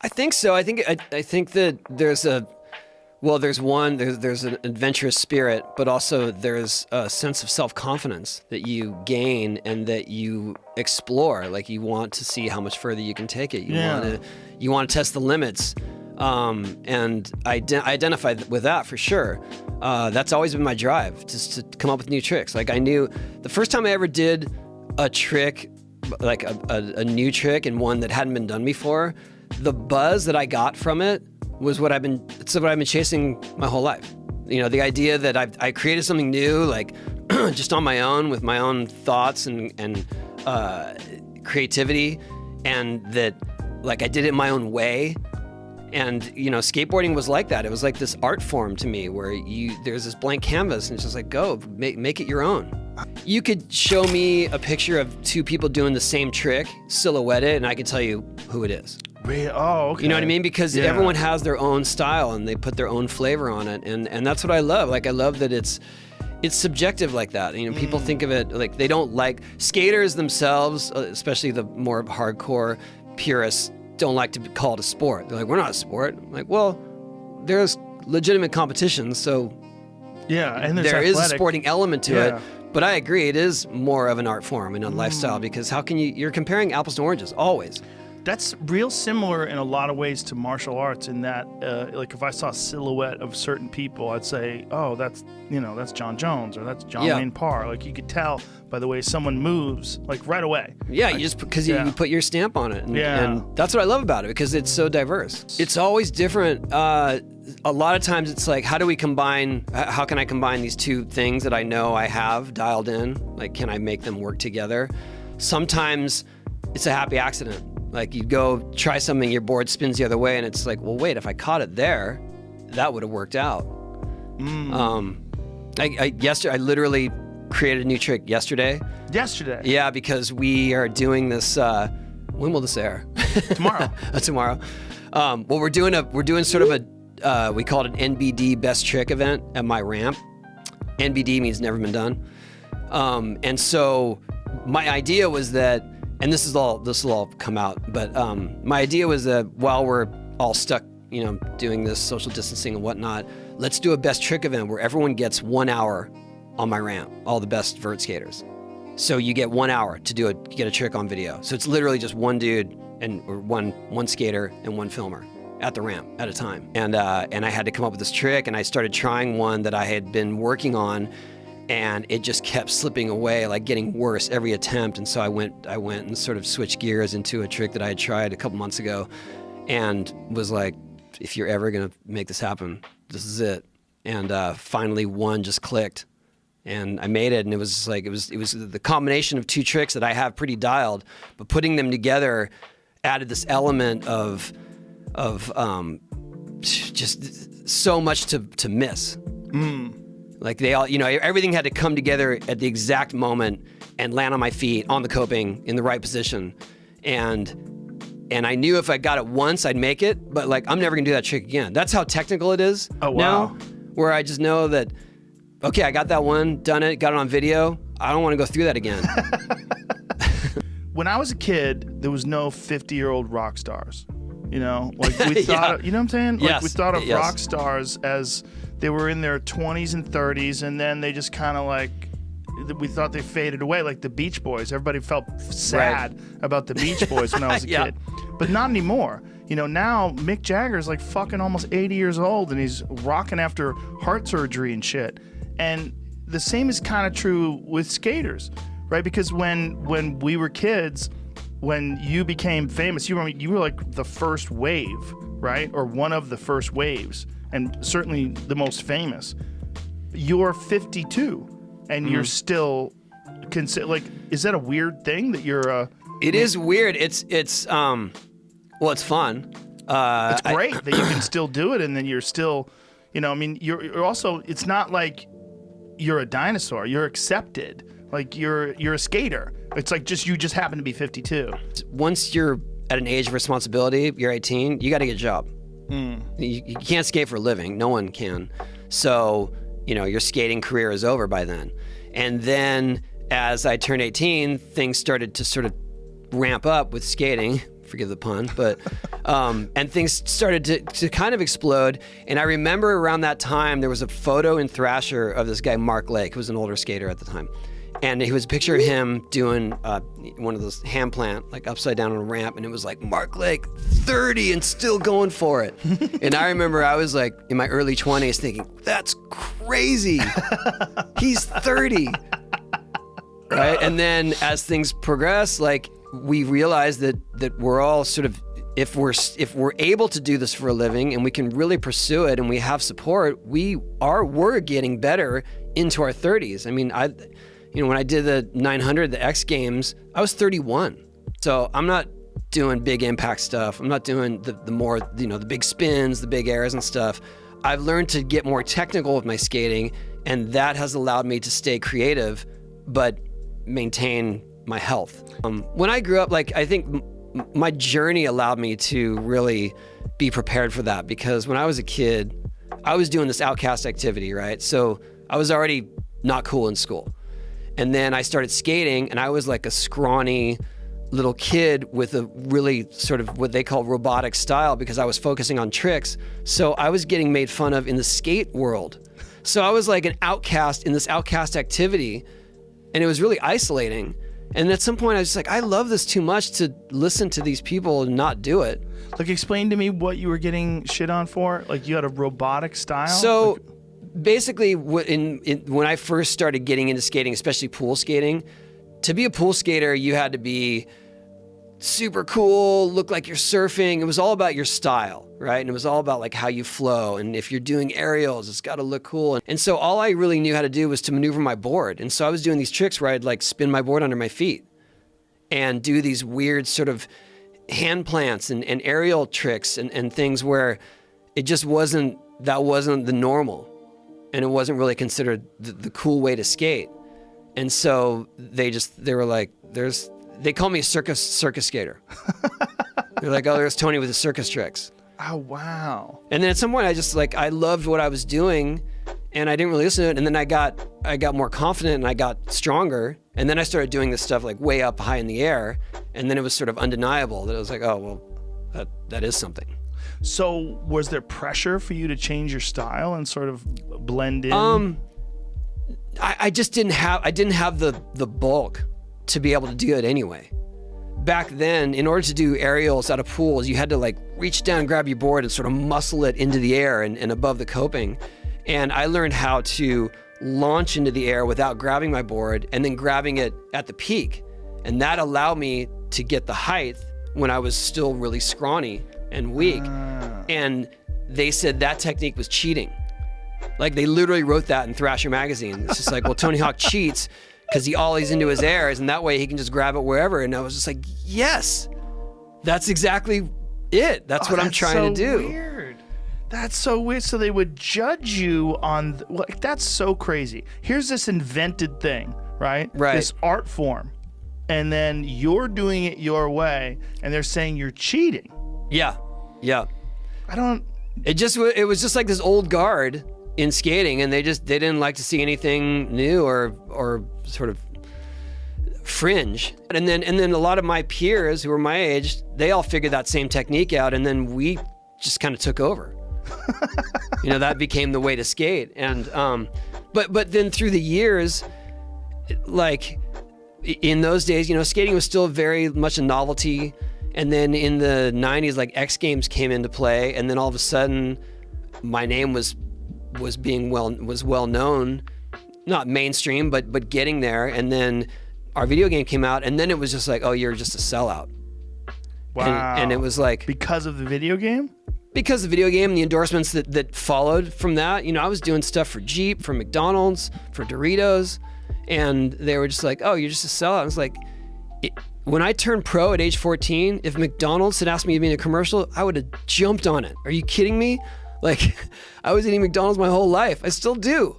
I think so. I think that there's an adventurous spirit, but also there's a sense of self-confidence that you gain and that you explore. Like you want to see how much further you can take it. You want to test the limits. And I identify with that for sure. That's always been my drive, just to come up with new tricks. Like I knew the first time I ever did a trick, like a new trick and one that hadn't been done before, the buzz that I got from it was what I've been chasing my whole life. You know, the idea that I created something new, like just on my own with my own thoughts and creativity, and that like I did it my own way. And you know, skateboarding was like that. It was like this art form to me where there's this blank canvas and it's just like, go make it your own. You could show me a picture of two people doing the same trick, silhouette it, and I could tell you who it is. Oh, okay. You know what I mean? Because everyone has their own style and they put their own flavor on it, and that's what I love. Like I love that it's subjective like that. You know, people think of it like they don't like skaters themselves, especially the more hardcore purists, don't like to call it a sport. They're like, we're not a sport. I'm like, well, there's legitimate competition, so and there is a sporting element to it. But I agree, it is more of an art form and a lifestyle, because how can you're comparing apples to oranges always. That's real similar in a lot of ways to martial arts in that, like if I saw a silhouette of certain people, I'd say, oh, that's John Jones or that's John Wayne Parr. Like you could tell by the way someone moves, like right away. Yeah, like, you just because you put your stamp on it. And that's what I love about it, because it's so diverse. It's always different. A lot of times it's like, how can I combine these two things that I know I have dialed in? Like, can I make them work together? Sometimes it's a happy accident. Like you go try something, your board spins the other way, and it's like, well, wait, if I caught it there, that would have worked out. I literally created a new trick yesterday. Yeah, because we are doing this. When will this air? Tomorrow. Tomorrow. Well, we're doing sort of a we call it an NBD best trick event at my ramp. NBD means never been done. And so my idea was that. And this will all come out, but my idea was that while we're all stuck, doing this social distancing and whatnot, let's do a best trick event where everyone gets 1 hour on my ramp, all the best vert skaters. So you get 1 hour to get a trick on video. So it's literally just one dude or one skater and one filmer at the ramp at a time. And I had to come up with this trick, and I started trying one that I had been working on. And it just kept slipping away, like getting worse every attempt. And so I went and sort of switched gears into a trick that I had tried a couple months ago, and was like, if you're ever gonna make this happen, this is it. And finally one just clicked, and I made it. And it was just like, it was the combination of two tricks that I have pretty dialed, but putting them together added this element of just so much to miss. Like they all, everything had to come together at the exact moment and land on my feet on the coping in the right position. And I knew if I got it once, I'd make it, but like, I'm never gonna do that trick again. That's how technical it is now, where I just know that, okay, I got that one, done it, got it on video. I don't wanna go through that again. When I was a kid, there was no 50-year-old rock stars. Like we thought, you know what I'm saying? Like we thought of rock stars as they were in their 20s and 30s, and then they just kind of like, we thought they faded away, like the Beach Boys. Everybody felt sad about the Beach Boys when I was a kid. But not anymore. Now Mick Jagger's like fucking almost 80 years old, and he's rocking after heart surgery and shit. And the same is kind of true with skaters, right? Because when we were kids, when you became famous, you were like the first wave, right? Or one of the first waves, and certainly the most famous. You're 52, and you're still like, is that a weird thing that you're It is weird. It's well, it's fun. It's great that you can still do it, and then you're still, you're also, it's not like you're a dinosaur. You're accepted. Like you're a skater. It's like you just happen to be 52. Once you're at an age of responsibility, you're 18, you got to get a job. You can't skate for a living. No one can. So, your skating career is over by then. And then as I turned 18, things started to sort of ramp up with skating forgive the pun, but and things started to kind of explode. And I remember around that time there was a photo in Thrasher of this guy Mark Lake, who was an older skater at the time, and it was a picture of him doing one of those hand plant, like upside down on a ramp, and it was like Mark Lake, 30 and still going for it. And I remember I was like in my early 20s thinking, that's crazy. He's 30. Right? And then as things progress, like we realize that we're all sort of, if we're able to do this for a living and we can really pursue it and we have support, we're getting better into our 30s. I mean, when I did the 900, the X Games, I was 31. So I'm not doing big impact stuff. I'm not doing the more, the big spins, the big airs and stuff. I've learned to get more technical with my skating, and that has allowed me to stay creative, but maintain my health. When I grew up, like, I think my journey allowed me to really be prepared for that, because when I was a kid, I was doing this Outcast activity, right? So I was already not cool in school. And then I started skating, and I was like a scrawny little kid with a really sort of what they call robotic style, because I was focusing on tricks. So I was getting made fun of in the skate world. So I was like an outcast in this Outcast activity, and it was really isolating. And at some point I was just like, I love this too much to listen to these people and not do it. Like, explain to me what you were getting shit on for. Like, you had a robotic style? So basically, when I first started getting into skating, especially pool skating, to be a pool skater, you had to be super cool, look like you're surfing. It was all about your style, right? And it was all about like how you flow. And if you're doing aerials, it's got to look cool. And so all I really knew how to do was to maneuver my board. And so I was doing these tricks where I'd like spin my board under my feet and do these weird sort of hand plants and aerial tricks and things where it just wasn't the normal. And it wasn't really considered the cool way to skate. And so they were like, they call me a circus skater. They're like, oh, there's Tony with the circus tricks. Oh, wow. And then at some point I loved what I was doing, and I didn't really listen to it. And then I got more confident and I got stronger. And then I started doing this stuff like way up high in the air. And then it was sort of undeniable that it was like, oh, well, that is something. So was there pressure for you to change your style and sort of blend in? I just didn't have the bulk to be able to do it anyway. Back then, in order to do aerials out of pools, you had to like reach down and grab your board and sort of muscle it into the air and above the coping. And I learned how to launch into the air without grabbing my board and then grabbing it at the peak. And that allowed me to get the height when I was still really scrawny and weak. And they said that technique was cheating. Like, they literally wrote that in Thrasher magazine. It's just like, well, Tony Hawk cheats because he ollies into his airs, and that way he can just grab it wherever. And I was just like, yes, that's exactly it. That's what I'm trying to do. Weird. That's so weird. So they would judge you on, that's so crazy. Here's this invented thing, right? Right. This art form. And then you're doing it your way, and they're saying you're cheating. Yeah. Yeah. It was just like this old guard in skating, and they didn't like to see anything new or sort of fringe. And then a lot of my peers who were my age, they all figured that same technique out, and then we just kind of took over. That became the way to skate. And but then through the years, like in those days, skating was still very much a novelty. And then in the 90s, like X Games came into play, and then all of a sudden my name was well known, not mainstream, but getting there. And then our video game came out, and then it was just like, oh, you're just a sellout. Wow. And it was like, because of the video game? Because of the video game and the endorsements that followed from that. I was doing stuff for Jeep, for McDonald's, for Doritos, and they were just like, oh, you're just a sellout. I was like, when I turned pro at age 14, if McDonald's had asked me to be in a commercial, I would have jumped on it. Are you kidding me? Like, I was eating McDonald's my whole life. I still do.